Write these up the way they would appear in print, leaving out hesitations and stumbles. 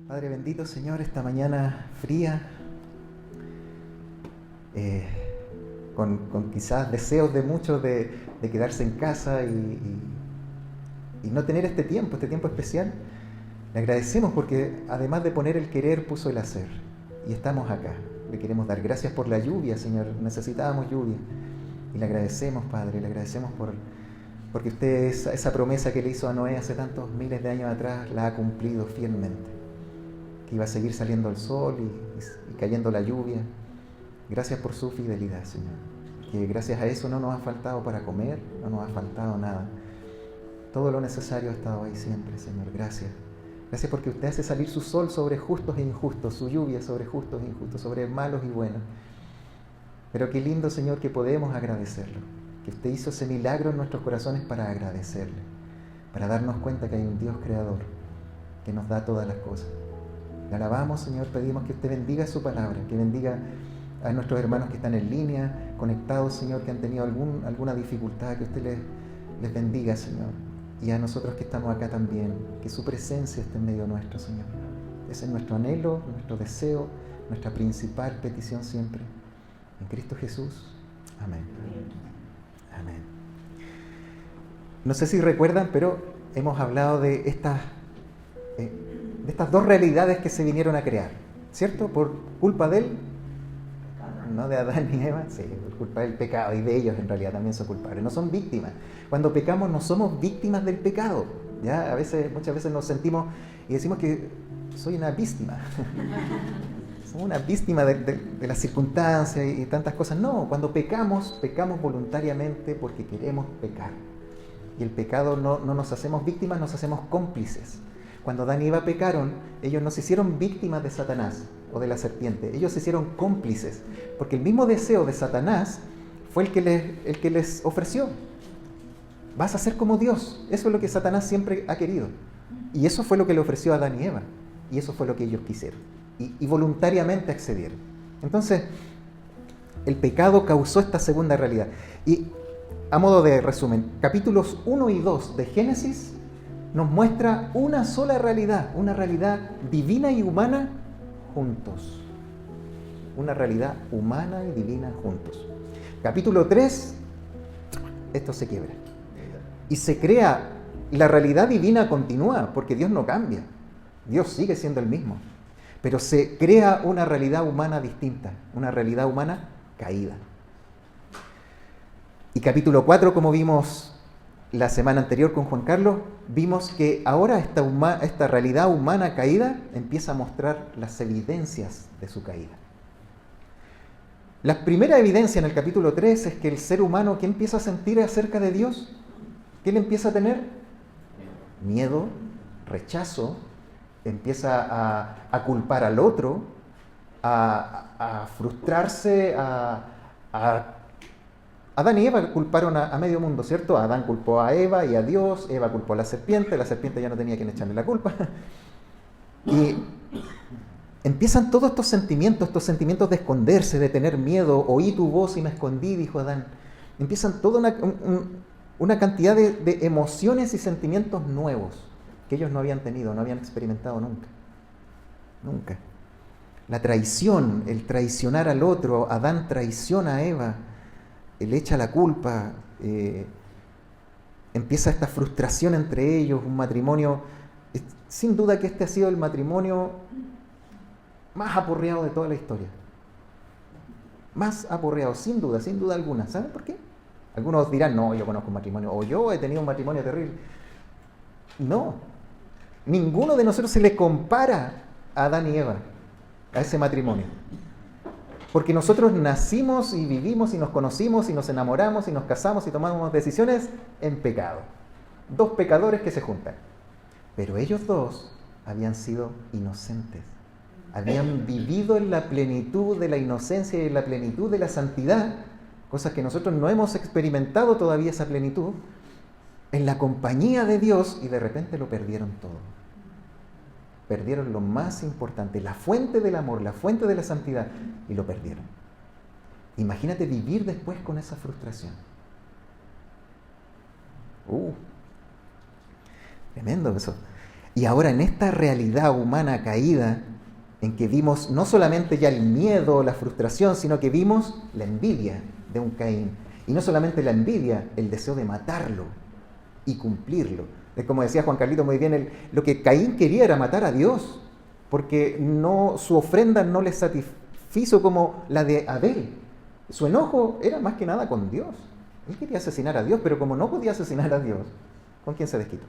Padre bendito, Señor, esta mañana fría, con quizás deseos de muchos de quedarse en casa y no tener este tiempo especial, le agradecemos porque además de poner el querer, puso el hacer. Y estamos acá. Le queremos dar gracias por la lluvia, Señor. Necesitábamos lluvia. Y le agradecemos, Padre, le agradecemos porque usted esa promesa que le hizo a Noé hace tantos miles de años atrás la ha cumplido fielmente. Que iba a seguir saliendo el sol y cayendo la lluvia. Gracias por su fidelidad, Señor. Que gracias a eso no nos ha faltado para comer, no nos ha faltado nada. Todo lo necesario ha estado ahí siempre, Señor. Gracias. Gracias porque usted hace salir su sol sobre justos e injustos, su lluvia sobre justos e injustos, sobre malos y buenos. Pero qué lindo, Señor, que podemos agradecerlo. Que usted hizo ese milagro en nuestros corazones para agradecerle. Para darnos cuenta que hay un Dios creador que nos da todas las cosas. Le alabamos, Señor, pedimos que usted bendiga su palabra, que bendiga a nuestros hermanos que están en línea, conectados, Señor, que han tenido alguna dificultad, que usted les bendiga, Señor. Y a nosotros que estamos acá también, que su presencia esté en medio nuestro, Señor. Ese es nuestro anhelo, nuestro deseo, nuestra principal petición siempre. En Cristo Jesús. Amén. Amén. No sé si recuerdan, pero hemos hablado de estas dos realidades que se vinieron a crear, ¿cierto? Por culpa del, no de Adán y Eva, sí, por culpa del pecado, y de ellos en realidad también son culpables, no son víctimas. Cuando pecamos no somos víctimas del pecado, ¿ya? Muchas veces nos sentimos y decimos que soy una víctima. Somos una víctima de las circunstancias y tantas cosas. No, cuando pecamos voluntariamente porque queremos pecar. Y el pecado no nos hacemos víctimas, nos hacemos cómplices. Cuando Adán y Eva pecaron, ellos no se hicieron víctimas de Satanás o de la serpiente, ellos se hicieron cómplices, porque el mismo deseo de Satanás fue el que les ofreció. Vas a ser como Dios. Eso es lo que Satanás siempre ha querido. Y eso fue lo que le ofreció a Adán y Eva. Y eso fue lo que ellos quisieron. Y voluntariamente accedieron. Entonces, el pecado causó esta segunda realidad. Y a modo de resumen, capítulos 1 y 2 de Génesis nos muestra una sola realidad, una realidad divina y humana juntos. Una realidad humana y divina juntos. Capítulo 3, esto se quiebra. Y se crea, la realidad divina continúa, porque Dios no cambia. Dios sigue siendo el mismo. Pero se crea una realidad humana distinta, una realidad humana caída. Y capítulo 4, como vimos la semana anterior con Juan Carlos, vimos que ahora esta realidad humana caída empieza a mostrar las evidencias de su caída. La primera evidencia en el capítulo 3 es que el ser humano, ¿qué empieza a sentir acerca de Dios? ¿Qué le empieza a tener? Miedo, rechazo, empieza a culpar al otro, a frustrarse, Adán y Eva culparon a medio mundo, ¿cierto? Adán culpó a Eva y a Dios, Eva culpó a la serpiente ya no tenía quien echarle la culpa. Y empiezan todos estos sentimientos de esconderse, de tener miedo. Oí tu voz y me escondí, dijo Adán. Empiezan toda una cantidad de emociones y sentimientos nuevos que ellos no habían tenido, no habían experimentado nunca. Nunca. La traición, el traicionar al otro. Adán traiciona a Eva. Le echa la culpa, empieza esta frustración entre ellos, un matrimonio, sin duda que este ha sido el matrimonio más aporreado de toda la historia. Más aporreado, sin duda alguna. ¿Saben por qué? Algunos dirán, no, yo conozco un matrimonio, o yo he tenido un matrimonio terrible. No, ninguno de nosotros se le compara a Adán y Eva, a ese matrimonio. Porque nosotros nacimos y vivimos y nos conocimos y nos enamoramos y nos casamos y tomamos decisiones en pecado. Dos pecadores que se juntan. Pero ellos dos habían sido inocentes. Habían vivido en la plenitud de la inocencia y en la plenitud de la santidad, cosas que nosotros no hemos experimentado todavía esa plenitud, en la compañía de Dios, y de repente lo perdieron todo. Perdieron lo más importante, la fuente del amor, la fuente de la santidad, y lo perdieron. Imagínate vivir después con esa frustración. Tremendo eso. Y ahora en esta realidad humana caída, en que vimos no solamente ya el miedo, la frustración, sino que vimos la envidia de un Caín. Y no solamente la envidia, el deseo de matarlo y cumplirlo. Es como decía Juan Carlito muy bien, lo que Caín quería era matar a Dios, porque su ofrenda no le satisfizo como la de Abel. Su enojo era más que nada con Dios. Él quería asesinar a Dios, pero como no podía asesinar a Dios, ¿con quién se desquitó?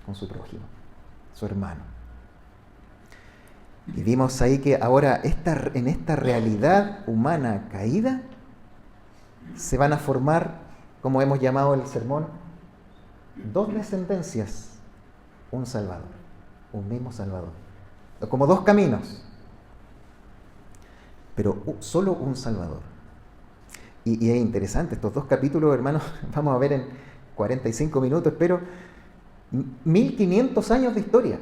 Con su prójimo, su hermano. Y vimos ahí que ahora en esta realidad humana caída se van a formar, como hemos llamado el sermón, dos descendencias, un Salvador, un mismo Salvador. Como dos caminos, pero solo un Salvador. Y es interesante, estos dos capítulos, hermanos, vamos a ver en 45 minutos, pero 1500 años de historia.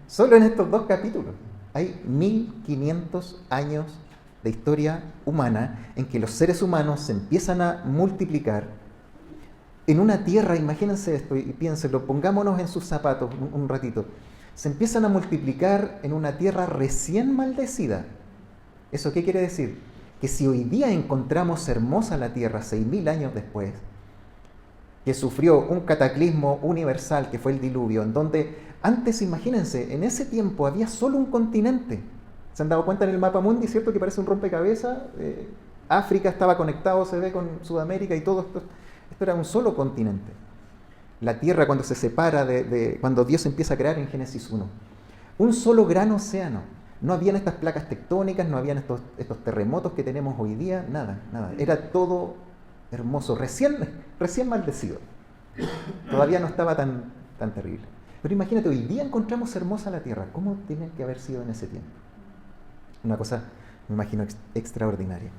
Solo en estos dos capítulos hay 1500 años de historia humana en que los seres humanos se empiezan a multiplicar en una tierra, imagínense esto y piénsenlo, pongámonos en sus zapatos un ratito, se empiezan a multiplicar en una tierra recién maldecida. ¿Eso qué quiere decir? Que si hoy día encontramos hermosa la tierra 6000 años después, que sufrió un cataclismo universal que fue el diluvio, en donde antes, imagínense, en ese tiempo había solo un continente. ¿Se han dado cuenta en el mapa mundi, cierto, que parece un rompecabezas? África estaba conectado, se ve, con Sudamérica y todo esto. Esto era un solo continente. La tierra cuando se separa, cuando Dios empieza a crear en Génesis 1. Un solo gran océano. No habían estas placas tectónicas, no habían estos terremotos que tenemos hoy día, nada. Era todo hermoso, recién maldecido. Todavía no estaba tan terrible. Pero imagínate, hoy día encontramos hermosa la tierra. ¿Cómo tiene que haber sido en ese tiempo? Una cosa, me imagino, extraordinaria.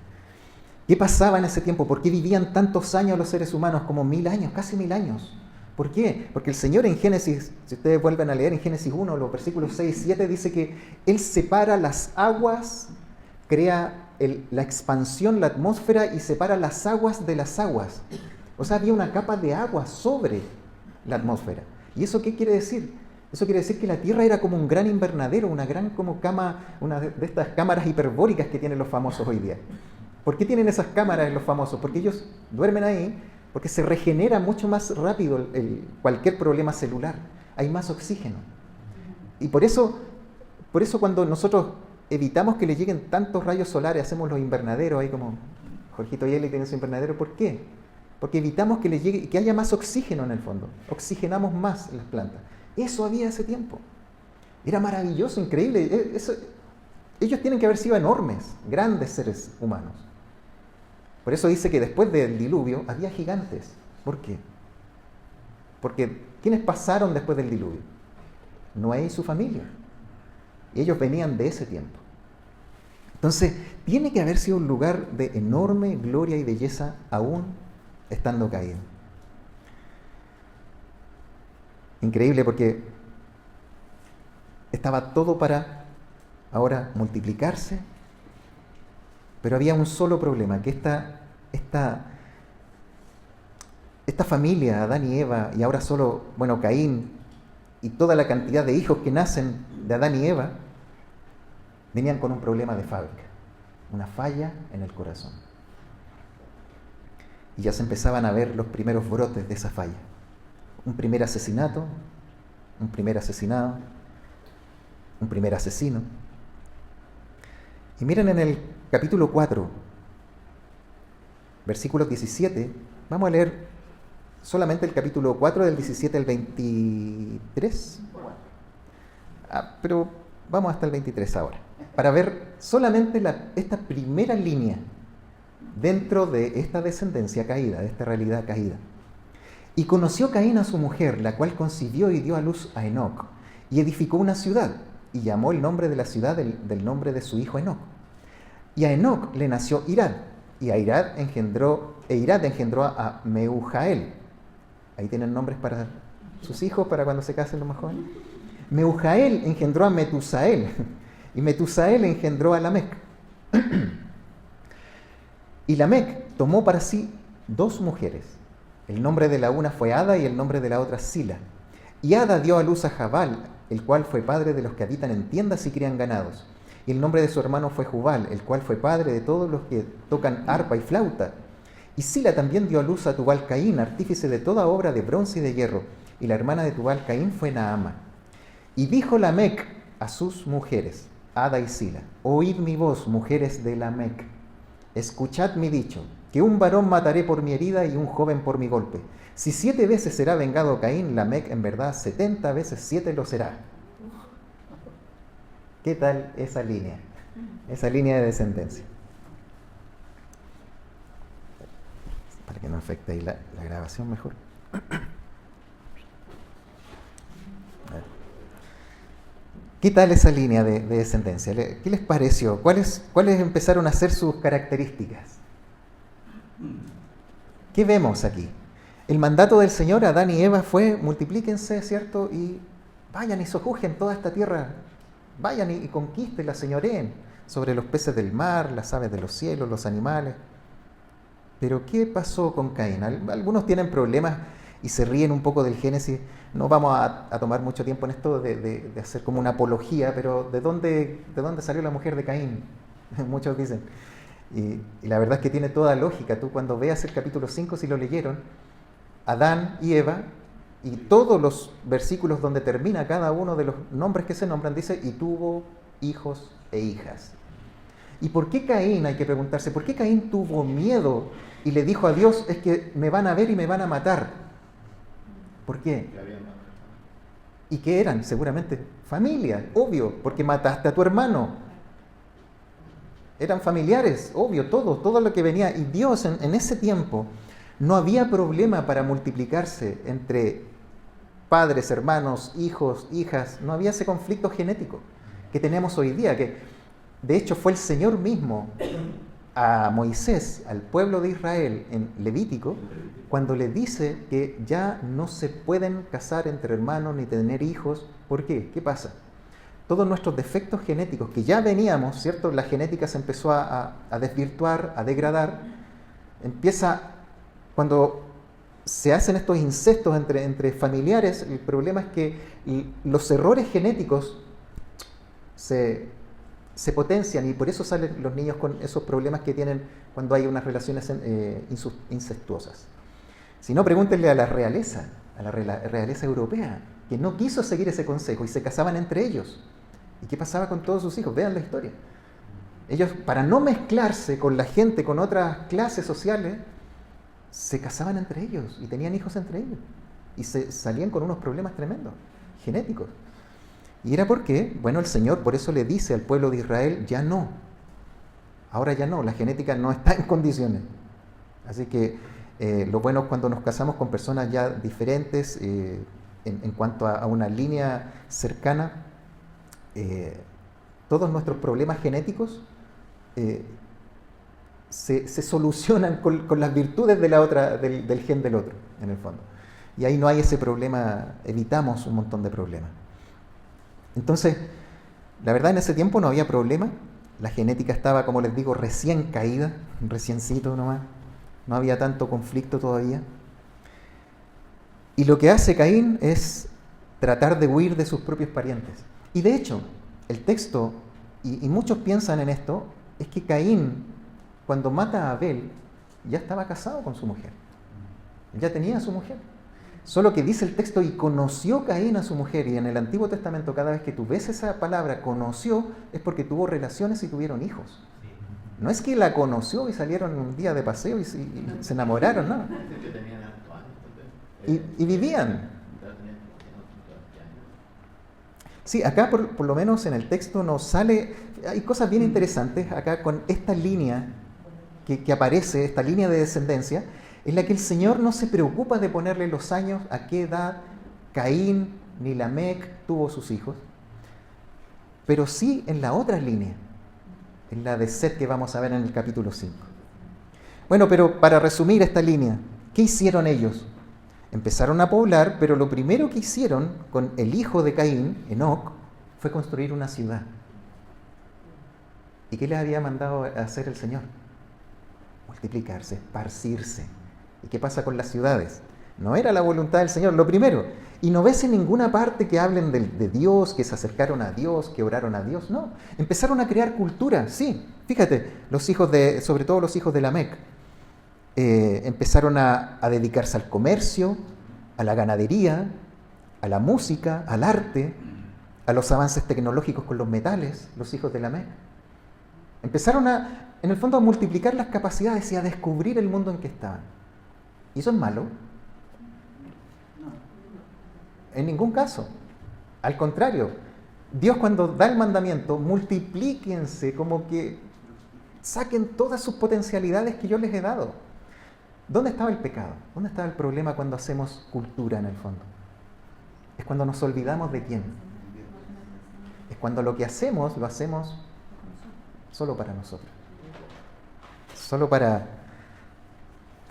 ¿Qué pasaba en ese tiempo? ¿Por qué vivían tantos años los seres humanos? Como 1000 años, casi 1000 años. ¿Por qué? Porque el Señor en Génesis, si ustedes vuelven a leer en Génesis 1, los versículos 6 y 7, dice que Él separa las aguas, crea la expansión, la atmósfera, y separa las aguas de las aguas. O sea, había una capa de agua sobre la atmósfera. ¿Y eso qué quiere decir? Eso quiere decir que la Tierra era como un gran invernadero, una gran como cama, una de estas cámaras hiperbóricas que tienen los famosos hoy día. ¿Por qué tienen esas cámaras en los famosos? Porque ellos duermen ahí, porque se regenera mucho más rápido cualquier problema celular. Hay más oxígeno. Y por eso cuando nosotros evitamos que le lleguen tantos rayos solares, hacemos los invernaderos, ahí como Jorgito Yeli tiene su invernadero. ¿Por qué? Porque evitamos que le llegue, que haya más oxígeno en el fondo. Oxigenamos más las plantas. Eso había ese tiempo. Era maravilloso, increíble. Ellos tienen que haber sido enormes, grandes seres humanos. Por eso dice que después del diluvio había gigantes. ¿Por qué? Porque ¿quiénes pasaron después del diluvio? Noé y su familia. Y ellos venían de ese tiempo. Entonces, tiene que haber sido un lugar de enorme gloria y belleza aún estando caído. Increíble, porque estaba todo para ahora multiplicarse, pero había un solo problema, que esta familia, Adán y Eva, y ahora solo, Caín, y toda la cantidad de hijos que nacen de Adán y Eva, venían con un problema de fábrica, una falla en el corazón. Y ya se empezaban a ver los primeros brotes de esa falla. Un primer asesinato, un primer asesinado, un primer asesino. Y miren en el capítulo 4, versículos 17, vamos a leer solamente el capítulo 4 del 17 al 23. Pero vamos hasta el 23 ahora, para ver solamente esta primera línea dentro de esta descendencia caída, de esta realidad caída. Y conoció Caín a su mujer, la cual concibió y dio a luz a Enoc, y edificó una ciudad, y llamó el nombre de la ciudad del nombre de su hijo Enoc. Y a Enoc le nació Irad, y a Irad engendró a Mehujael. Ahí tienen nombres para sus hijos, para cuando se casen los más jóvenes. Mehujael engendró a Metusael, y Metusael engendró a Lamec. Y Lamec tomó para sí 2 mujeres. El nombre de la una fue Ada y el nombre de la otra Sila. Y Ada dio a luz a Jabal, el cual fue padre de los que habitan en tiendas y crían ganados. Y el nombre de su hermano fue Jubal, el cual fue padre de todos los que tocan arpa y flauta. Y Sila también dio a luz a Tubal Caín, artífice de toda obra de bronce y de hierro. Y la hermana de Tubal Caín fue Naama. Y dijo Lamec a sus mujeres, Ada y Sila: oíd mi voz, mujeres de Lamec. Escuchad mi dicho, que un varón mataré por mi herida y un joven por mi golpe. Si 7 veces será vengado Caín, Lamec en verdad 70 veces 7 lo será. ¿Qué tal esa línea? Esa línea de descendencia. Para que no afecte ahí la grabación mejor. ¿Qué tal esa línea de descendencia? ¿Qué les pareció? ¿Cuáles empezaron a ser sus características? ¿Qué vemos aquí? El mandato del Señor a Adán y Eva fue: multiplíquense, ¿cierto? Y vayan y sojujen toda esta tierra. Vayan y conquístenla, señoreen sobre los peces del mar, las aves de los cielos, los animales. Pero ¿qué pasó con Caín? Algunos tienen problemas y se ríen un poco del Génesis. No vamos a tomar mucho tiempo en esto de hacer como una apología, pero ¿de dónde salió la mujer de Caín? Muchos dicen. Y la verdad es que tiene toda lógica. Tú cuando veas el capítulo 5, si lo leyeron, Adán y Eva, y todos los versículos donde termina cada uno de los nombres que se nombran, dice: y tuvo hijos e hijas. ¿Y por qué Caín? Hay que preguntarse, ¿por qué Caín tuvo miedo y le dijo a Dios: es que me van a ver y me van a matar? ¿Por qué? ¿Y qué eran? Seguramente familia, obvio, porque mataste a tu hermano. Eran familiares, obvio, todo lo que venía. Y Dios en ese tiempo no había problema para multiplicarse entre padres, hermanos, hijos, hijas. No había ese conflicto genético que tenemos hoy día, que de hecho fue el Señor mismo a Moisés, al pueblo de Israel en Levítico, cuando le dice que ya no se pueden casar entre hermanos ni tener hijos. ¿Por qué? ¿Qué pasa? Todos nuestros defectos genéticos que ya veníamos, ¿cierto? La genética se empezó a desvirtuar, a degradar. Empieza, cuando se hacen estos incestos entre familiares, el problema es que los errores genéticos se potencian, y por eso salen los niños con esos problemas que tienen cuando hay unas relaciones incestuosas. Si no, pregúntenle a la realeza europea, que no quiso seguir ese consejo y se casaban entre ellos. ¿Y qué pasaba con todos sus hijos? Vean la historia. Ellos, para no mezclarse con la gente, con otras clases sociales, se casaban entre ellos y tenían hijos entre ellos. Y salían con unos problemas tremendos, genéticos. Y era porque, bueno, el Señor por eso le dice al pueblo de Israel: ya no. Ahora ya no, la genética no está en condiciones. Así que lo bueno es cuando nos casamos con personas ya diferentes en cuanto a una línea cercana. Todos nuestros problemas genéticos se solucionan con las virtudes de la otra, del gen del otro, en el fondo. Y ahí no hay ese problema, evitamos un montón de problemas. Entonces, la verdad, en ese tiempo no había problema. La genética estaba, como les digo, recién caída, reciencito nomás. No había tanto conflicto todavía. Y lo que hace Caín es tratar de huir de sus propios parientes. Y de hecho, el texto, y muchos piensan en esto, es que Caín, cuando mata a Abel, ya estaba casado con su mujer. Ya tenía a su mujer. Solo que dice el texto: y conoció Caín a su mujer. Y en el Antiguo Testamento, cada vez que tú ves esa palabra conoció, es porque tuvo relaciones y tuvieron hijos. No es que la conoció y salieron un día de paseo y se enamoraron, no. Y vivían. Sí, acá por lo menos en el texto nos sale, hay cosas bien interesantes acá con esta línea que aparece, esta línea de descendencia, en la que el Señor no se preocupa de ponerle los años, a qué edad Caín ni Lamec tuvo sus hijos, pero sí en la otra línea, en la de Set, que vamos a ver en el capítulo 5. Bueno, pero para resumir esta línea, ¿qué hicieron ellos? Empezaron a poblar, pero lo primero que hicieron con el hijo de Caín, Enoc, fue construir una ciudad. ¿Y qué les había mandado a hacer el Señor? Multiplicarse, esparcirse. ¿Y qué pasa con las ciudades? No era la voluntad del Señor, lo primero. Y no ves en ninguna parte que hablen de Dios, que se acercaron a Dios, que oraron a Dios, no. Empezaron a crear cultura, sí. Fíjate, sobre todo los hijos de Lamec, empezaron a dedicarse al comercio, a la ganadería, a la música, al arte, a los avances tecnológicos con los metales, los hijos de Lamec. Empezaron en el fondo, a multiplicar las capacidades y a descubrir el mundo en que estaban. ¿Y eso es malo? En ningún caso. Al contrario, Dios cuando da el mandamiento, multiplíquense, como que saquen todas sus potencialidades que yo les he dado. ¿Dónde estaba el pecado? ¿Dónde estaba el problema cuando hacemos cultura en el fondo? Es cuando nos olvidamos de quién. Es cuando lo que hacemos, lo hacemos solo para nosotros. Solo para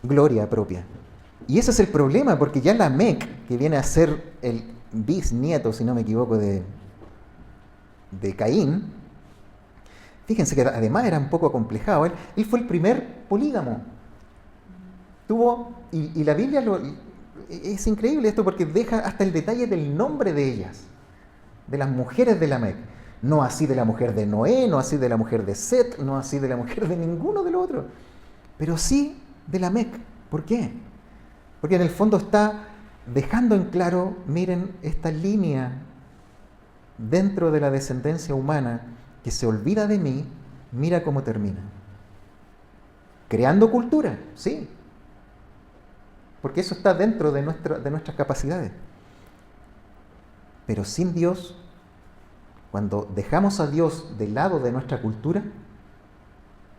gloria propia. Y ese es el problema, porque ya Lamec, que viene a ser el bisnieto, si no me equivoco, de Caín, fíjense que además era un poco acomplejado. Él fue el primer polígamo. Y la Biblia es increíble esto porque deja hasta el detalle del nombre de ellas, de las mujeres de Lamec. No así de la mujer de Noé, no así de la mujer de Set, no así de la mujer de ninguno de los otros, pero sí de Lamec. ¿Por qué? Porque en el fondo está dejando en claro, miren, esta línea dentro de la descendencia humana que se olvida de mí, mira cómo termina. Creando cultura, sí, porque eso está dentro de nuestras capacidades. Pero sin Dios, cuando dejamos a Dios del lado de nuestra cultura,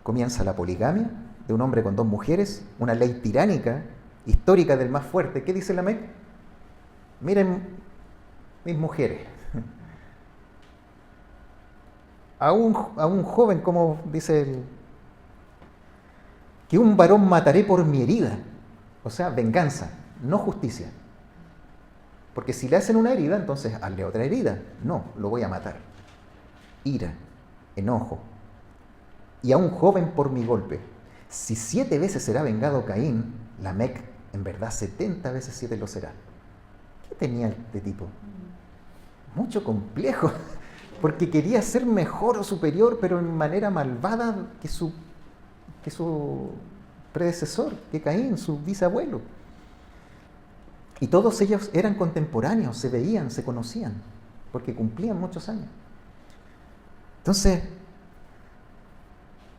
comienza la poligamia de un hombre con 2 mujeres, una ley tiránica, histórica del más fuerte. ¿Qué dice Lamec? Miren mis mujeres. A un joven, como dice que un varón mataré por mi herida. O sea, venganza, no justicia. Porque si le hacen una herida, entonces hazle otra herida. No, lo voy a matar. Ira, enojo. Y a un joven por mi golpe. Si 7 veces será vengado Caín, Lamec en verdad 70 veces 7 lo será. ¿Qué tenía este tipo? Mucho complejo, porque quería ser mejor o superior, pero en manera malvada que su predecesor, que Caín, su bisabuelo. Y todos ellos eran contemporáneos, se veían, se conocían, porque cumplían muchos años. Entonces,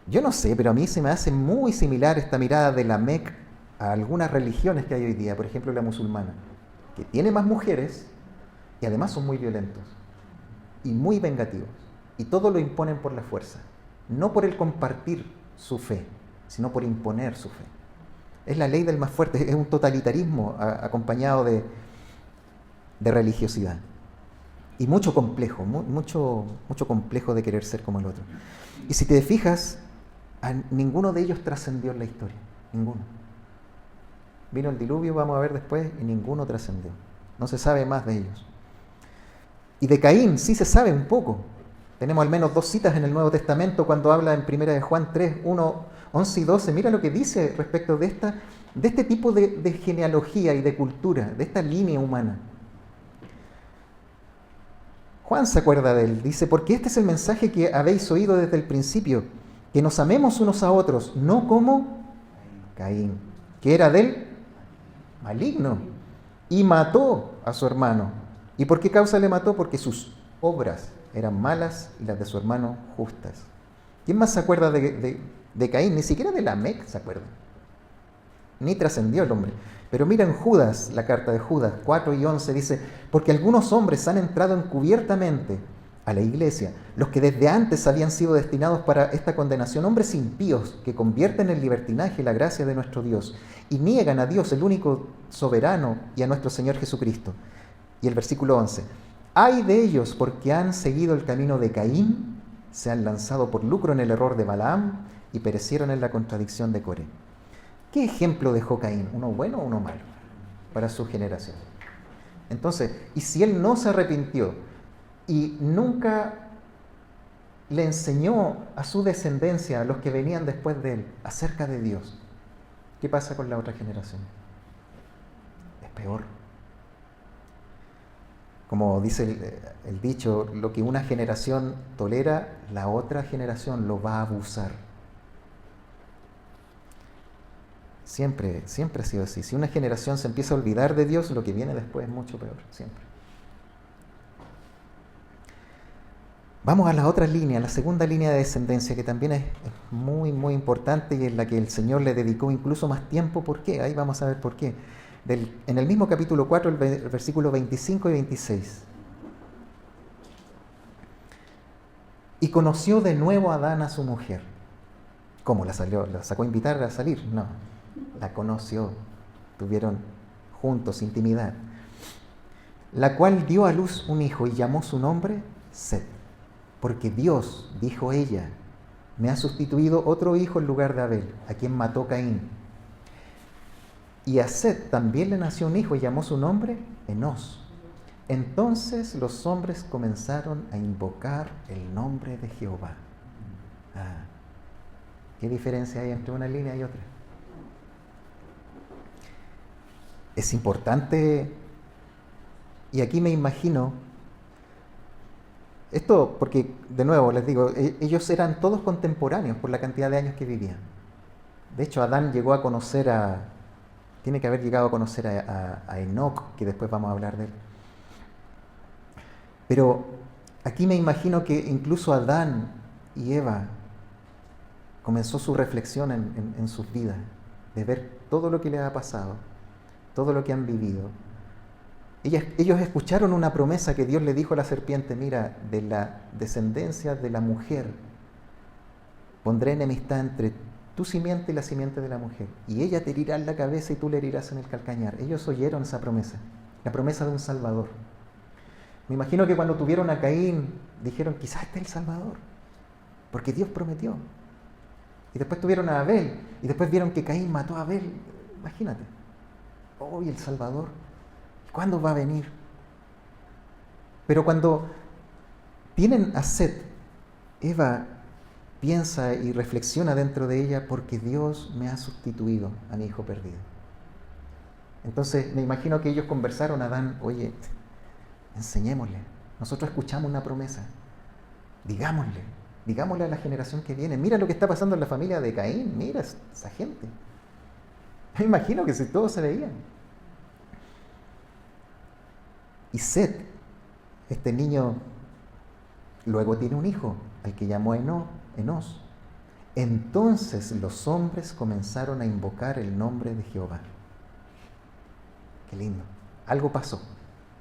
yo no sé, pero a mí se me hace muy similar esta mirada de Lamec a algunas religiones que hay hoy día, por ejemplo la musulmana, que tiene más mujeres y además son muy violentos y muy vengativos, y todo lo imponen por la fuerza, no por el compartir su fe, sino por imponer su fe. Es la ley del más fuerte, es un totalitarismo acompañado de religiosidad. Y mucho complejo, mucho complejo de querer ser como el otro. Y si te fijas, ninguno de ellos trascendió en la historia, ninguno. Vino el diluvio, vamos a ver después, y ninguno trascendió. No se sabe más de ellos. Y de Caín sí se sabe un poco. Tenemos al menos 2 citas en el Nuevo Testamento cuando habla en 1 de Juan 3, 1, 11 y 12. Mira lo que dice respecto de este tipo de genealogía y de cultura, de esta línea humana. Juan se acuerda de él, dice, porque este es el mensaje que habéis oído desde el principio, que nos amemos unos a otros, no como Caín, que era del maligno, y mató a su hermano. ¿Y por qué causa le mató? Porque sus obras eran malas y las de su hermano justas. ¿Quién más se acuerda de Caín? Ni siquiera de Lamec se acuerda. Ni trascendió el hombre. Pero mira en Judas, la carta de Judas 4 y 11 dice, porque algunos hombres han entrado encubiertamente a la iglesia, los que desde antes habían sido destinados para esta condenación, hombres impíos que convierten en libertinaje la gracia de nuestro Dios y niegan a Dios, el único soberano, y a nuestro Señor Jesucristo. Y el versículo 11, ay de ellos porque han seguido el camino de Caín, se han lanzado por lucro en el error de Balaam y perecieron en la contradicción de Coré. ¿Qué ejemplo dejó Caín? ¿Uno bueno o uno malo para su generación? Entonces, y si él no se arrepintió y nunca le enseñó a su descendencia, a los que venían después de él, acerca de Dios, ¿qué pasa con la otra generación? Es peor. Como dice el dicho, lo que una generación tolera, la otra generación lo va a abusar. Siempre, siempre ha sido así. Si una generación se empieza a olvidar de Dios, lo que viene después es mucho peor, siempre. Vamos a la otra línea, la segunda línea de descendencia, que también es muy, muy importante y en la que el Señor le dedicó incluso más tiempo. ¿Por qué? Ahí vamos a ver por qué. En el mismo capítulo 4, el versículo 25 y 26. Y conoció de nuevo Adán a su mujer. ¿Cómo la sacó a invitar a salir? No, la conoció. Tuvieron juntos intimidad. La cual dio a luz un hijo y llamó su nombre Set. Porque Dios, dijo ella, me ha sustituido otro hijo en lugar de Abel, a quien mató Caín. Y a Set también le nació un hijo y llamó su nombre Enós. Entonces los hombres comenzaron a invocar el nombre de Jehová. ¿Qué diferencia hay entre una línea y otra? Es importante, y aquí me imagino, esto porque, de nuevo, les digo, ellos eran todos contemporáneos por la cantidad de años que vivían. De hecho, Adán llegó a conocer tiene que haber llegado a conocer a Enoc, que después vamos a hablar de él. Pero aquí me imagino que incluso Adán y Eva comenzó su reflexión en sus vidas, de ver todo lo que les ha pasado, todo lo que han vivido. Ellos escucharon una promesa que Dios le dijo a la serpiente: mira, de la descendencia de la mujer pondré enemistad entre tu simiente y la simiente de la mujer, y ella te herirá en la cabeza y tú le herirás en el calcañar. Ellos oyeron esa promesa, la promesa de un Salvador. Me imagino que cuando tuvieron a Caín dijeron: quizás este es el Salvador, porque Dios prometió. Y después tuvieron a Abel, y después vieron que Caín mató a Abel. Imagínate, hoy el Salvador, ¿cuándo va a venir? Pero cuando tienen a Set, Eva piensa y reflexiona dentro de ella: porque Dios me ha sustituido a mi hijo perdido. Entonces me imagino que ellos conversaron a Adán: oye, enseñémosle, nosotros escuchamos una promesa, digámosle a la generación que viene, mira lo que está pasando en la familia de Caín, mira esa gente. Me imagino que si todos se veían. Y Set, este niño, luego tiene un hijo, al que llamó Enós. Entonces los hombres comenzaron a invocar el nombre de Jehová. Qué lindo. Algo pasó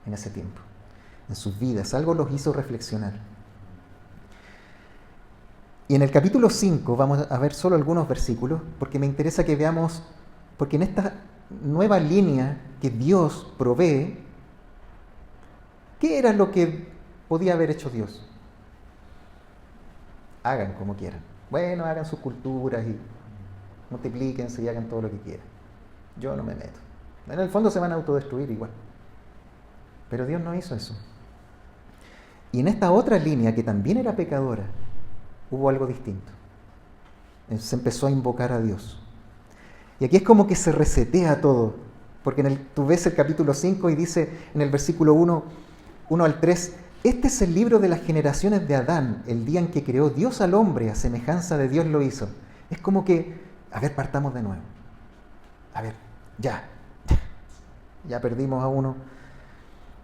en ese tiempo, en sus vidas, algo los hizo reflexionar. Y en el capítulo 5 vamos a ver solo algunos versículos, porque me interesa que veamos, porque en esta nueva línea que Dios provee, ¿qué era lo que podía haber hecho Dios? Hagan como quieran. Bueno, hagan sus culturas y multiplíquense y hagan todo lo que quieran. Yo no me meto. En el fondo se van a autodestruir igual. Pero Dios no hizo eso. Y en esta otra línea, que también era pecadora, hubo algo distinto. Se empezó a invocar a Dios. Y aquí es como que se resetea todo. Porque tú ves el capítulo 5 y dice en el versículo 1 al 3: este es el libro de las generaciones de Adán, el día en que creó Dios al hombre, a semejanza de Dios lo hizo. Es como que, partamos de nuevo. Ya perdimos a uno.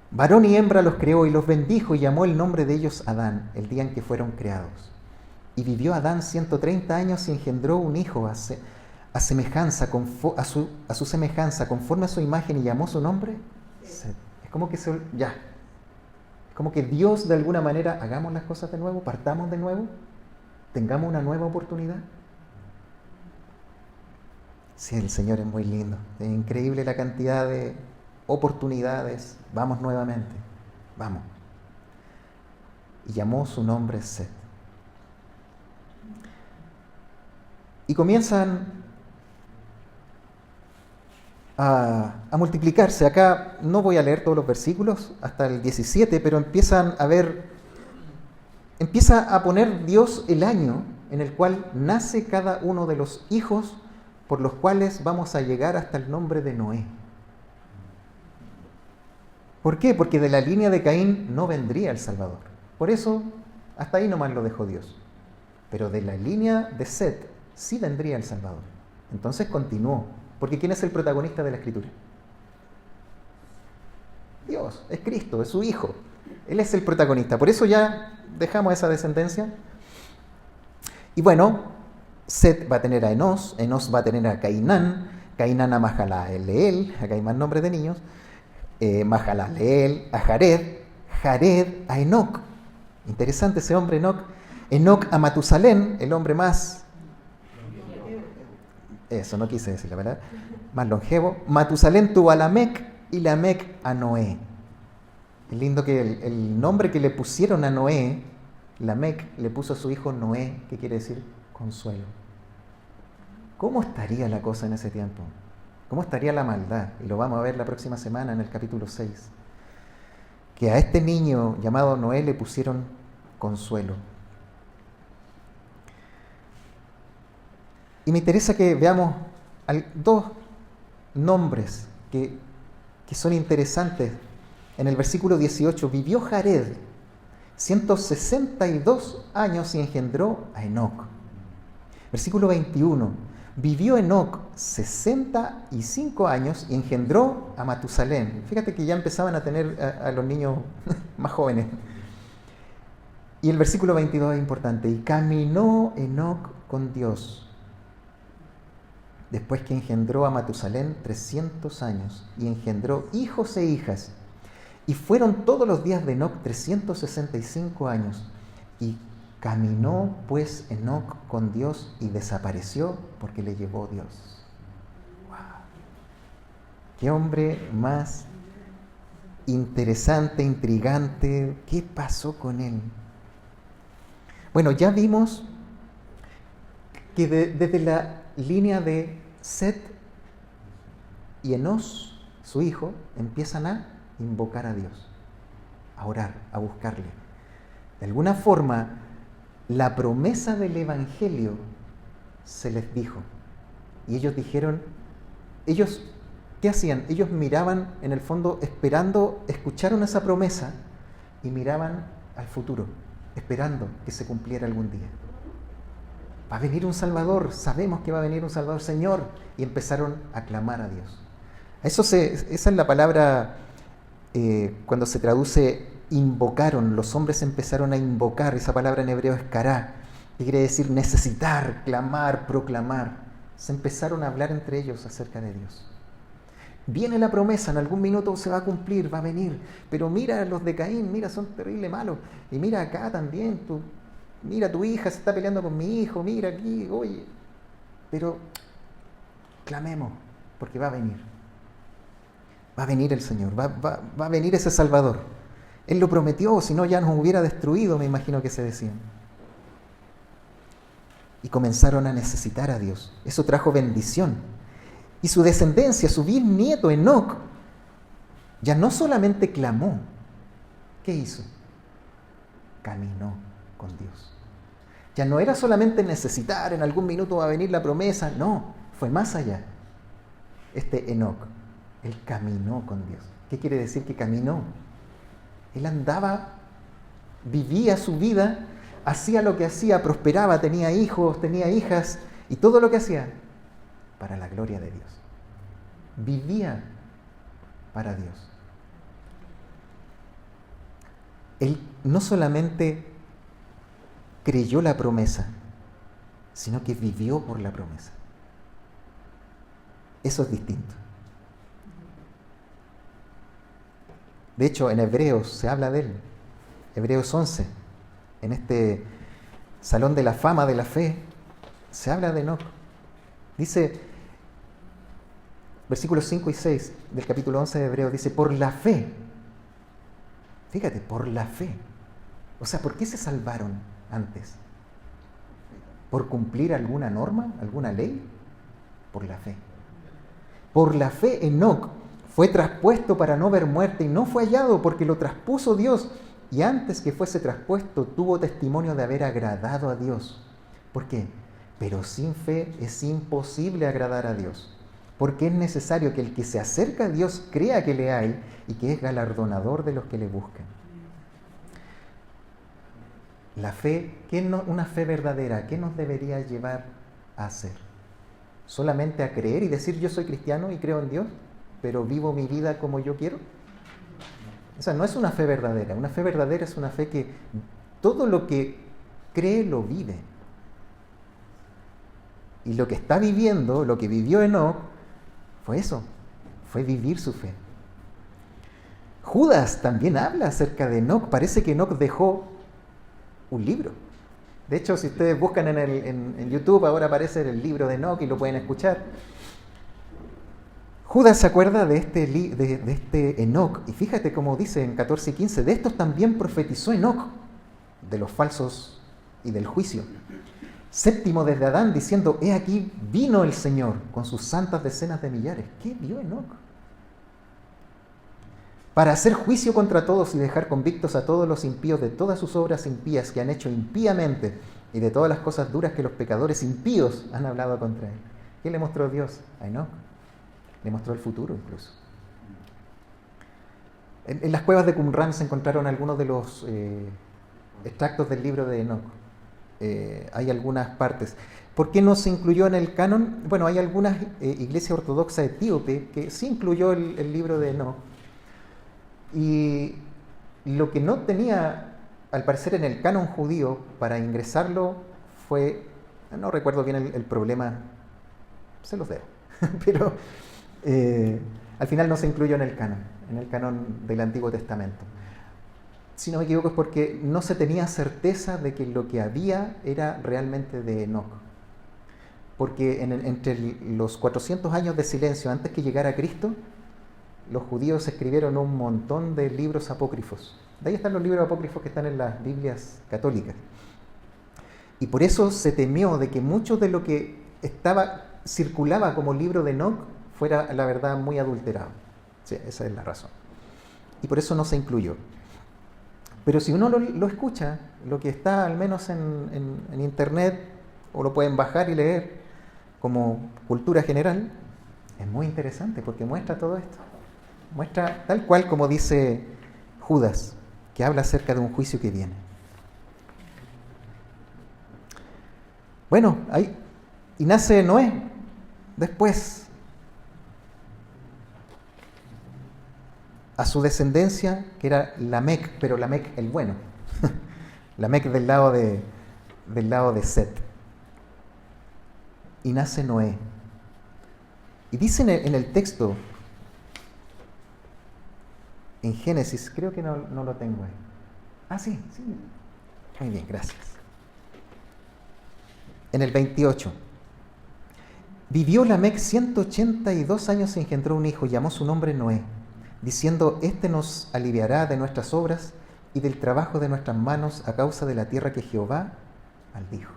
Varón y hembra los creó y los bendijo y llamó el nombre de ellos Adán, el día en que fueron creados. Y vivió Adán 130 años y engendró un hijo a su semejanza, conforme a su imagen, y llamó su nombre Set. Es como que como que Dios, de alguna manera, hagamos las cosas de nuevo, partamos de nuevo, tengamos una nueva oportunidad. Sí, el Señor es muy lindo, es increíble la cantidad de oportunidades. Vamos nuevamente, vamos. Y llamó su nombre Set. Y comienzan a multiplicarse. Acá no voy a leer todos los versículos hasta el 17, pero empieza a poner Dios el año en el cual nace cada uno de los hijos por los cuales vamos a llegar hasta el nombre de Noé. ¿Por qué? Porque de la línea de Caín no vendría el Salvador. Por eso, hasta ahí nomás lo dejó Dios. Pero de la línea de Set sí vendría el Salvador. Entonces continuó. Porque ¿quién es el protagonista de la Escritura? Dios, es Cristo, es su Hijo. Él es el protagonista. Por eso ya dejamos esa descendencia. Y bueno, Set va a tener a Enos, Enos va a tener a Cainán, Cainán a Mahalaleel, acá hay más nombres de niños, Mahalaleel a Jared, Jared a Enoc. Interesante ese hombre, Enoc. Enoc a Matusalén, el hombre más... Eso, no quise decir la verdad. Más longevo. Matusalén tuvo a Lamec y Lamec a Noé. Es lindo que el nombre que le pusieron a Noé, Lamec le puso a su hijo Noé, que quiere decir consuelo. ¿Cómo estaría la cosa en ese tiempo? ¿Cómo estaría la maldad? Y lo vamos a ver la próxima semana en el capítulo 6. Que a este niño llamado Noé le pusieron consuelo. Y me interesa que veamos dos nombres que son interesantes. En el versículo 18, vivió Jared 162 años y engendró a Enoc. Versículo 21, vivió Enoc 65 años y engendró a Matusalén. Fíjate que ya empezaban a tener a los niños más jóvenes. Y el versículo 22 es importante. Y caminó Enoc con Dios, después que engendró a Matusalén 300 años, y engendró hijos e hijas. Y fueron todos los días de Enoc 365 años. Y caminó pues Enoc con Dios y desapareció porque le llevó Dios. ¡Wow! ¡Qué hombre más interesante, intrigante! ¿Qué pasó con él? Bueno, ya vimos que desde la línea de Set y Enos, su hijo, empiezan a invocar a Dios, a orar, a buscarle. De alguna forma, la promesa del Evangelio se les dijo. Y ellos dijeron, ¿qué hacían? Ellos miraban, en el fondo, esperando, escucharon esa promesa y miraban al futuro, esperando que se cumpliera algún día. Va a venir un Salvador, sabemos que va a venir un Salvador, Señor. Y empezaron a clamar a Dios. Esa es la palabra, cuando se traduce invocaron, los hombres empezaron a invocar. Esa palabra en hebreo es kará, que quiere decir necesitar, clamar, proclamar. Se empezaron a hablar entre ellos acerca de Dios. Viene la promesa, en algún minuto se va a cumplir, va a venir. Pero mira los de Caín, mira, son terrible malos. Y mira acá también, mira, tu hija se está peleando con mi hijo, mira aquí, oye. Pero clamemos, porque va a venir. Va a venir el Señor, va a venir ese Salvador. Él lo prometió, si no ya nos hubiera destruido, me imagino que se decían. Y comenzaron a necesitar a Dios. Eso trajo bendición. Y su descendencia, su bisnieto Enoc, ya no solamente clamó. ¿Qué hizo? Caminó con Dios. Ya no era solamente necesitar, en algún minuto va a venir la promesa. No, fue más allá. Este Enoc, él caminó con Dios. ¿Qué quiere decir que caminó? Él andaba, vivía su vida, hacía lo que hacía, prosperaba, tenía hijos, tenía hijas, y todo lo que hacía para la gloria de Dios. Vivía para Dios. Él no solamente creyó la promesa, sino que vivió por la promesa. Eso es distinto. De hecho, en Hebreos se habla de él. Hebreos 11, en este salón de la fama de la fe, se habla de Enoc. Dice, versículos 5 y 6 del capítulo 11 de Hebreos, dice, por la fe. Fíjate, por la fe. O sea, ¿por qué se salvaron antes? ¿Por cumplir alguna norma, alguna ley? Por la fe. Por la fe, Enoc fue traspuesto para no ver muerte y no fue hallado porque lo traspuso Dios. Y antes que fuese traspuesto tuvo testimonio de haber agradado a Dios. ¿Por qué? Pero sin fe es imposible agradar a Dios, porque es necesario que el que se acerca a Dios crea que le hay y que es galardonador de los que le buscan. La fe, una fe verdadera, ¿qué nos debería llevar a hacer? ¿Solamente a creer y decir yo soy cristiano y creo en Dios, pero vivo mi vida como yo quiero? O sea, no es una fe verdadera. Una fe verdadera es una fe que todo lo que cree lo vive. Y lo que está viviendo, lo que vivió Enoc, fue eso, fue vivir su fe. Judas también habla acerca de Enoc. Parece que Enoc dejó un libro. De hecho, si ustedes buscan en YouTube, ahora aparece el libro de Enoc y lo pueden escuchar. Judas se acuerda de este Enoc, y fíjate cómo dice en 14 y 15, de estos también profetizó Enoc, de los falsos y del juicio. Séptimo desde Adán, diciendo, he aquí vino el Señor con sus santas decenas de millares. ¿Qué vio Enoc? Para hacer juicio contra todos y dejar convictos a todos los impíos de todas sus obras impías que han hecho impíamente y de todas las cosas duras que los pecadores impíos han hablado contra él. ¿Qué le mostró Dios a Enoc? Le mostró el futuro incluso. En las cuevas de Qumran se encontraron algunos de los extractos del libro de Enoc. Hay algunas partes. ¿Por qué no se incluyó en el canon? Bueno, hay algunas iglesias ortodoxas etíope que sí incluyó el libro de Enoc. Y lo que no tenía, al parecer, en el canon judío para ingresarlo fue, no recuerdo bien el problema, se los debo, pero al final no se incluyó en el canon del Antiguo Testamento. Si no me equivoco es porque no se tenía certeza de que lo que había era realmente de Enoc. Porque entre los 400 años de silencio antes que llegara Cristo, los judíos escribieron un montón de libros apócrifos. De ahí están los libros apócrifos que están en las Biblias católicas. Y por eso se temió de que mucho de lo que circulaba como libro de Enoc fuera, la verdad, muy adulterado. Sí, esa es la razón. Y por eso no se incluyó. Pero si uno lo escucha, lo que está al menos en internet, o lo pueden bajar y leer como cultura general, es muy interesante porque muestra todo esto. Muestra tal cual como dice Judas, que habla acerca de un juicio que viene. Bueno, y nace Noé después. A su descendencia, que era Lamec, pero Lamec el bueno. Lamec del lado de Set. Y nace Noé. Y dice en el texto, en Génesis, creo que no lo tengo ahí. Ah, sí. Muy bien, gracias. En el 28. Vivió Lamec 182 años y engendró un hijo, llamó su nombre Noé, diciendo, este nos aliviará de nuestras obras y del trabajo de nuestras manos a causa de la tierra que Jehová maldijo.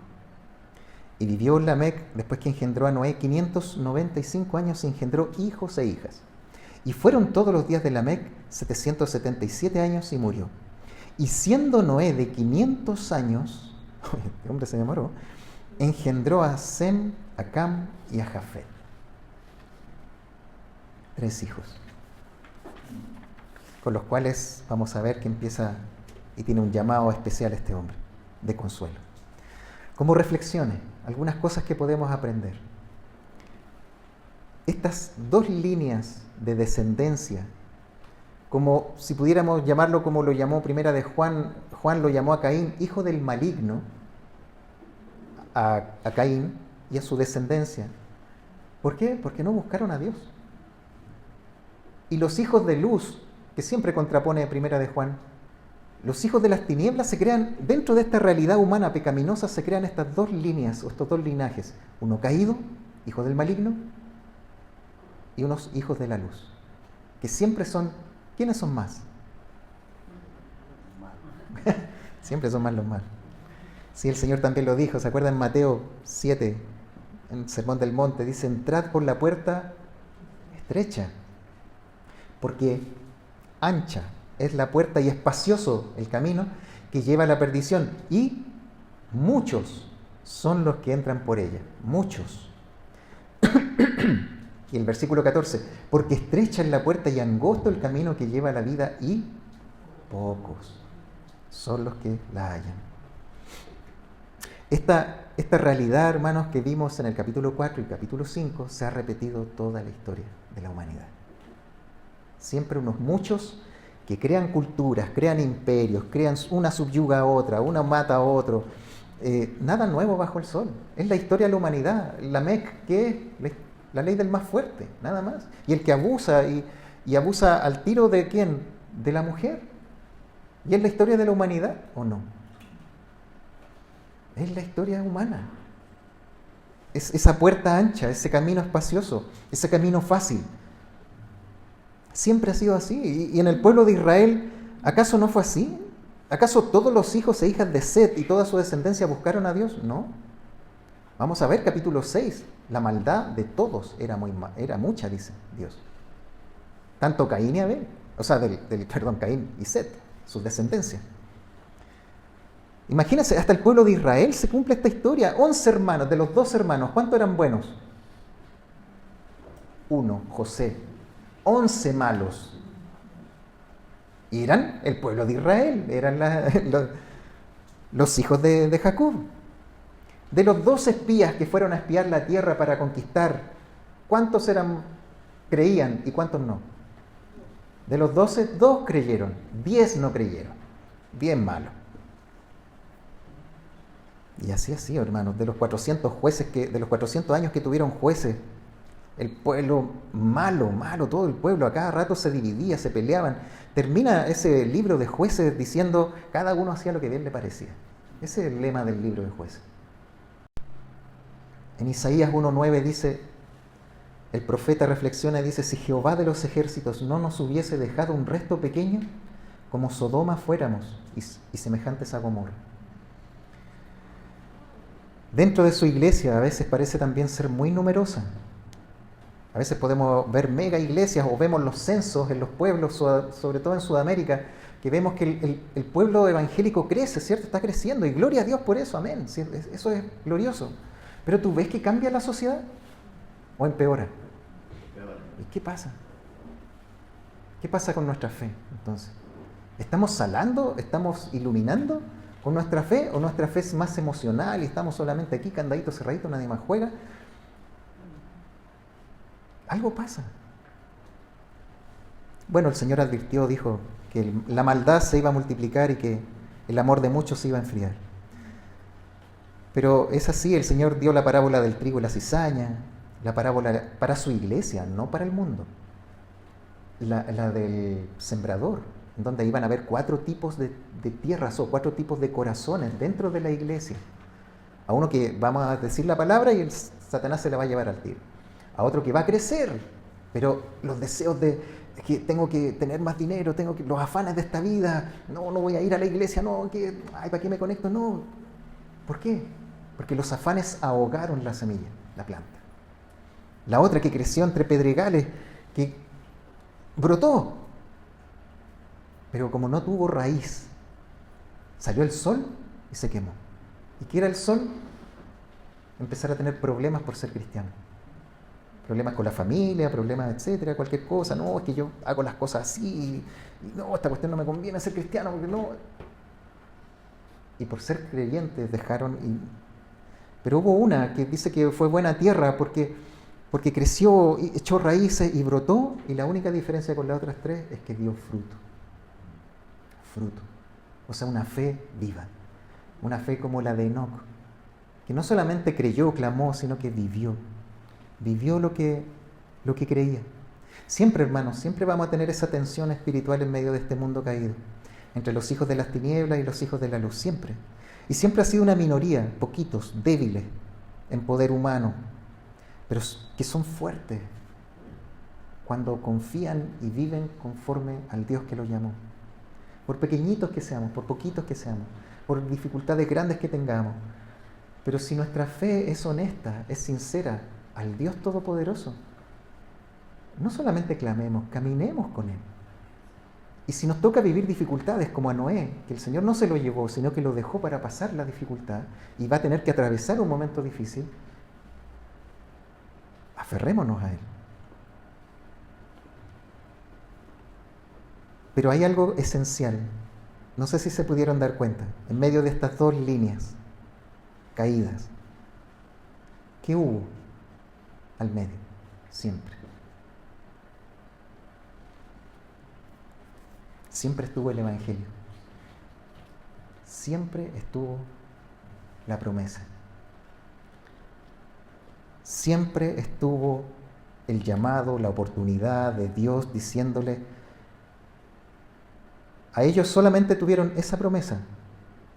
Y vivió Lamec, después que engendró a Noé, 595 años y engendró hijos e hijas. Y fueron todos los días de Lamec 777 años y murió. Y siendo Noé de 500 años, este hombre se demoró, engendró a Sem, a Cam y a Jafet. 3 hijos. Con los cuales vamos a ver que empieza y tiene un llamado especial este hombre, de consuelo. Como reflexiones, algunas cosas que podemos aprender. Estas 2 líneas de descendencia, como si pudiéramos llamarlo como lo llamó primera de Juan lo llamó a Caín, hijo del maligno, a Caín y a su descendencia. ¿Por qué? Porque no buscaron a Dios. Y los hijos de luz, que siempre contrapone primera de Juan, los hijos de las tinieblas se crean, dentro de esta realidad humana pecaminosa, se crean estas 2 líneas, o estos 2 linajes. Uno caído, hijo del maligno, y unos hijos de la luz, que siempre son, ¿quiénes son más? Siempre son más los malos. Sí, el Señor también lo dijo, ¿se acuerdan? En Mateo 7, en el Sermón del Monte, dice, entrad por la puerta estrecha, porque ancha es la puerta y espacioso el camino que lleva a la perdición, y muchos son los que entran por ella, muchos. Y el versículo 14, porque estrecha es la puerta y angosto el camino que lleva a la vida y pocos son los que la hallan. Esta realidad, hermanos, que vimos en el capítulo 4 y capítulo 5 se ha repetido toda la historia de la humanidad. Siempre unos muchos que crean culturas, crean imperios, crean una subyuga a otra, una mata a otro. Nada nuevo bajo el sol. Es la historia de la humanidad. La MEC, que es la ley del más fuerte, nada más. Y el que abusa, y abusa al tiro de ¿quién? De la mujer. ¿Y es la historia de la humanidad o no? Es la historia humana. Es esa puerta ancha, ese camino espacioso, ese camino fácil. Siempre ha sido así. Y en el pueblo de Israel, ¿acaso no fue así? ¿Acaso todos los hijos e hijas de Set y toda su descendencia buscaron a Dios? No. Vamos a ver capítulo 6. La maldad de todos era mucha, dice Dios. Tanto Caín y Abel. O sea, Caín y Set, su descendencia. Imagínense, hasta el pueblo de Israel se cumple esta historia. 11 hermanos, de los 12 hermanos, ¿cuántos eran buenos? 1, José. 11 malos. Y eran el pueblo de Israel, eran los hijos de Jacob. De los 12 espías que fueron a espiar la tierra para conquistar, ¿cuántos creían y cuántos no? De los 12, 2 creyeron, 10 no creyeron. Bien malo. Y así, hermanos, de los 400 años que tuvieron jueces, el pueblo malo, todo el pueblo, a cada rato se dividía, se peleaban. Termina ese libro de Jueces diciendo, cada uno hacía lo que bien le parecía. Ese es el lema del libro de Jueces. En Isaías 1:9 dice, el profeta reflexiona y dice, si Jehová de los ejércitos no nos hubiese dejado un resto pequeño, como Sodoma fuéramos y semejantes a Gomorra. Dentro de su iglesia a veces parece también ser muy numerosa. A veces podemos ver mega iglesias o vemos los censos en los pueblos, sobre todo en Sudamérica, que vemos que el pueblo evangélico crece, ¿cierto? Está creciendo y gloria a Dios por eso, amén. Eso es glorioso. Pero ¿tú ves que cambia la sociedad o empeora? ¿Y qué pasa? ¿Qué pasa con nuestra fe entonces? ¿Estamos salando? ¿Estamos iluminando con nuestra fe? ¿O nuestra fe es más emocional y estamos solamente aquí, candadito, cerradito, nadie más juega? Algo pasa. Bueno, el Señor advirtió, dijo que la maldad se iba a multiplicar y que el amor de muchos se iba a enfriar. Pero es así, el Señor dio la parábola del trigo y la cizaña, la parábola para su iglesia, no para el mundo. La del sembrador, en donde iban a haber 4 tipos de tierras o 4 tipos de corazones dentro de la iglesia. A uno que vamos a decir la palabra y el Satanás se la va a llevar al tiro. A otro que va a crecer, pero los deseos de que tengo que tener más dinero, los afanes de esta vida, no voy a ir a la iglesia, ¿para qué me conecto? No. ¿Por qué? Porque los afanes ahogaron la semilla, la planta. La otra que creció entre pedregales, que brotó, pero como no tuvo raíz, salió el sol y se quemó. ¿Y qué era el sol? Empezar a tener problemas por ser cristiano. Problemas con la familia, problemas, etcétera, cualquier cosa. No, es que yo hago las cosas así, y no, esta cuestión no me conviene ser cristiano, porque no. Y por ser creyentes dejaron. Pero hubo una que dice que fue buena tierra porque creció, echó raíces y brotó, y la única diferencia con las otras 3 es que dio fruto. Fruto. O sea, una fe viva. Una fe como la de Enoc, que no solamente creyó, clamó, sino que vivió. Vivió lo que creía. Siempre, hermanos, siempre vamos a tener esa tensión espiritual en medio de este mundo caído, entre los hijos de las tinieblas y los hijos de la luz, siempre. Y siempre ha sido una minoría, poquitos, débiles en poder humano, pero que son fuertes cuando confían y viven conforme al Dios que los llamó. Por pequeñitos que seamos, por poquitos que seamos, por dificultades grandes que tengamos. Pero si nuestra fe es honesta, es sincera, al Dios Todopoderoso, no solamente clamemos, caminemos con Él. Y si nos toca vivir dificultades como a Noé, que el Señor no se lo llevó, sino que lo dejó para pasar la dificultad y va a tener que atravesar un momento difícil, aferrémonos a Él. Pero hay algo esencial, no sé si se pudieron dar cuenta, en medio de estas dos líneas caídas, ¿qué hubo al medio? Siempre. Siempre estuvo el Evangelio. Siempre estuvo la promesa. Siempre estuvo el llamado, la oportunidad de Dios diciéndole, a ellos solamente tuvieron esa promesa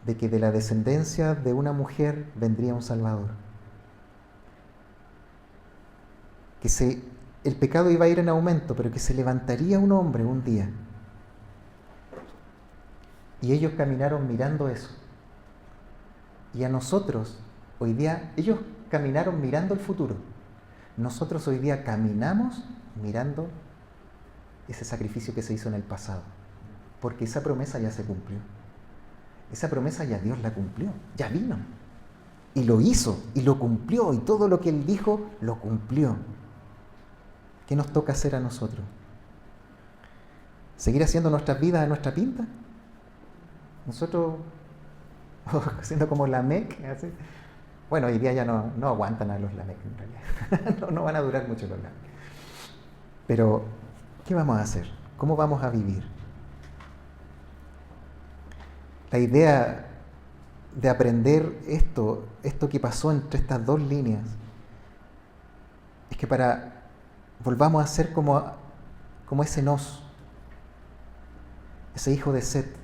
de que de la descendencia de una mujer vendría un Salvador. Que el pecado iba a ir en aumento, pero que se levantaría un hombre un día. Y ellos caminaron mirando eso. Y a nosotros, hoy día, ellos caminaron mirando el futuro. Nosotros hoy día caminamos mirando ese sacrificio que se hizo en el pasado. Porque esa promesa ya se cumplió. Esa promesa ya Dios la cumplió, ya vino. Y lo hizo, y lo cumplió, y todo lo que Él dijo, lo cumplió. ¿Qué nos toca hacer a nosotros? ¿Seguir haciendo nuestras vidas a nuestra pinta? Nosotros, haciendo como Lamec, así. Bueno, hoy día ya no aguantan a los Lamec en realidad. no van a durar mucho los Lamec. Pero, ¿qué vamos a hacer? ¿Cómo vamos a vivir? La idea de aprender esto que pasó entre estas dos líneas, es que volvamos a ser como ese Enós, ese hijo de Set,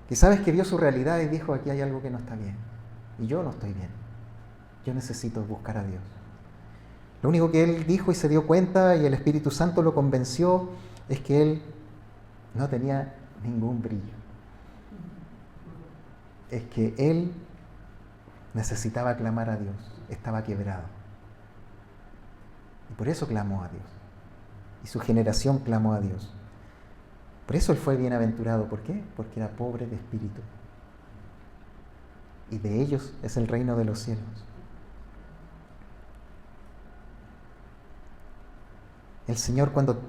que sabes que vio su realidad y dijo, aquí hay algo que no está bien, y yo no estoy bien, yo necesito buscar a Dios. Lo único que él dijo y se dio cuenta, y el Espíritu Santo lo convenció, es que él no tenía ningún brillo. Es que él necesitaba clamar a Dios, estaba quebrado. Y por eso clamó a Dios. Y su generación clamó a Dios. Por eso él fue bienaventurado. ¿Por qué? Porque era pobre de espíritu. Y de ellos es el reino de los cielos. El Señor, cuando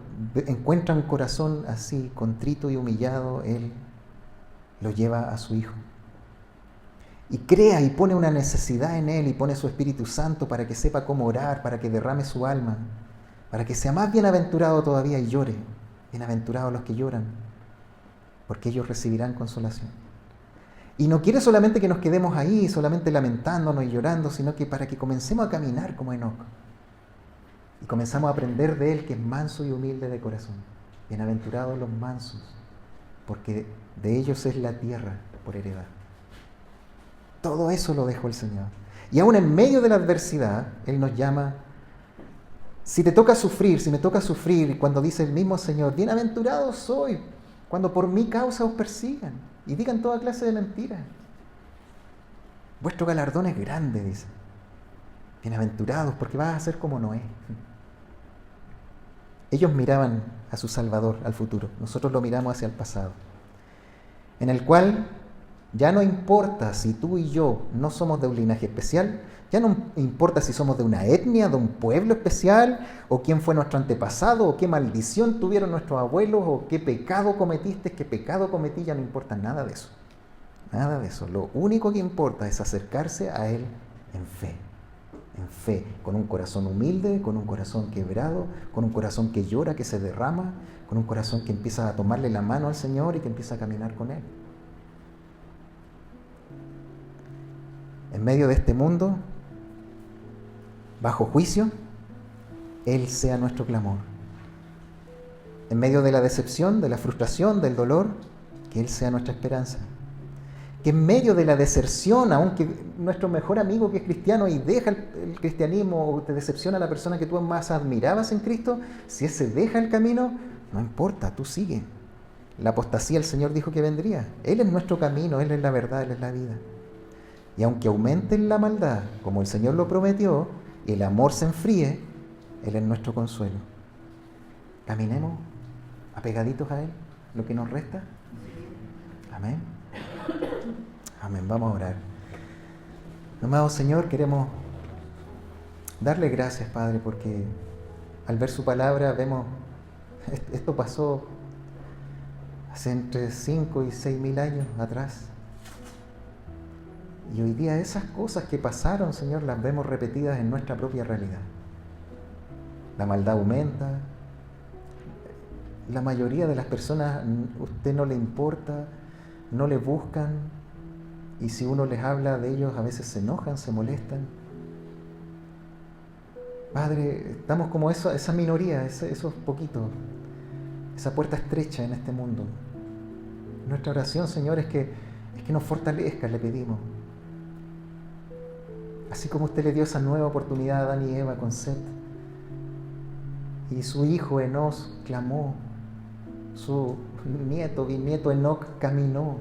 encuentra un corazón así, contrito y humillado, Él lo lleva a su Hijo. Y crea y pone una necesidad en él y pone su Espíritu Santo para que sepa cómo orar, para que derrame su alma, para que sea más bienaventurado todavía y llore. Bienaventurados los que lloran, porque ellos recibirán consolación. Y no quiere solamente que nos quedemos ahí, solamente lamentándonos y llorando, sino que para que comencemos a caminar como Enoc. Y comenzamos a aprender de él, que es manso y humilde de corazón. Bienaventurados los mansos, porque de ellos es la tierra por heredad. Todo eso lo dejó el Señor. Y aún en medio de la adversidad, Él nos llama, si me toca sufrir, cuando dice el mismo Señor, bienaventurado soy, cuando por mi causa os persigan y digan toda clase de mentiras. Vuestro galardón es grande, dice. Bienaventurados, porque vas a ser como Noé. Ellos miraban a su Salvador, al futuro. Nosotros lo miramos hacia el pasado, en el cual ya no importa si tú y yo no somos de un linaje especial, ya no importa si somos de una etnia, de un pueblo especial, o quién fue nuestro antepasado, o qué maldición tuvieron nuestros abuelos, o qué pecado cometiste, qué pecado cometí, ya no importa nada de eso. Nada de eso. Lo único que importa es acercarse a Él en fe, con un corazón humilde, con un corazón quebrado, con un corazón que llora, que se derrama, con un corazón que empieza a tomarle la mano al Señor y que empieza a caminar con Él. En medio de este mundo, bajo juicio, Él sea nuestro clamor. En medio de la decepción, de la frustración, del dolor, que Él sea nuestra esperanza. Que en medio de la deserción, aunque nuestro mejor amigo que es cristiano y deja el cristianismo, o te decepciona la persona que tú más admirabas en Cristo, si ese deja el camino, no importa, tú sigue. La apostasía el Señor dijo que vendría. Él es nuestro camino, Él es la verdad, Él es la vida. Y aunque aumente la maldad, como el Señor lo prometió, y el amor se enfríe, Él es nuestro consuelo. Caminemos apegaditos a Él, lo que nos resta. Amén. Amén. Vamos a orar. Amado Señor, queremos darle gracias, Padre, porque al ver su palabra vemos, esto pasó hace entre 5 y 6 mil años atrás. Y hoy día esas cosas que pasaron, Señor, las vemos repetidas en nuestra propia realidad. La maldad aumenta. La mayoría de las personas, a usted no le importa, no le buscan. Y si uno les habla de ellos, a veces se enojan, se molestan. Padre, estamos como esa minoría, esos poquitos, esa puerta estrecha en este mundo. Nuestra oración, Señor, es que nos fortalezca, le pedimos. Así como usted le dio esa nueva oportunidad a Adán y Eva con Set, y su hijo Enos clamó, su nieto, bisnieto Enoc caminó,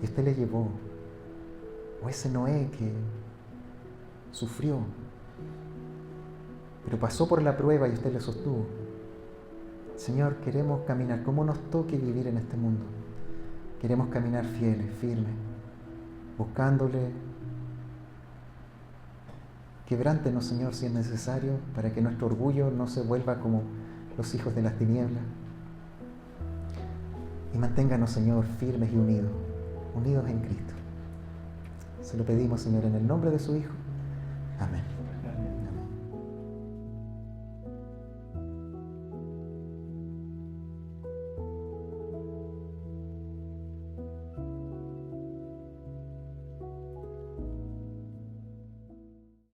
y usted le llevó. O ese Noé que sufrió, pero pasó por la prueba y usted le sostuvo. Señor, queremos caminar como nos toque vivir en este mundo. Queremos caminar fieles, firmes, buscándole. Quebrántenos, Señor, si es necesario, para que nuestro orgullo no se vuelva como los hijos de las tinieblas. Y manténganos, Señor, firmes y unidos en Cristo. Se lo pedimos, Señor, en el nombre de su Hijo. Amén.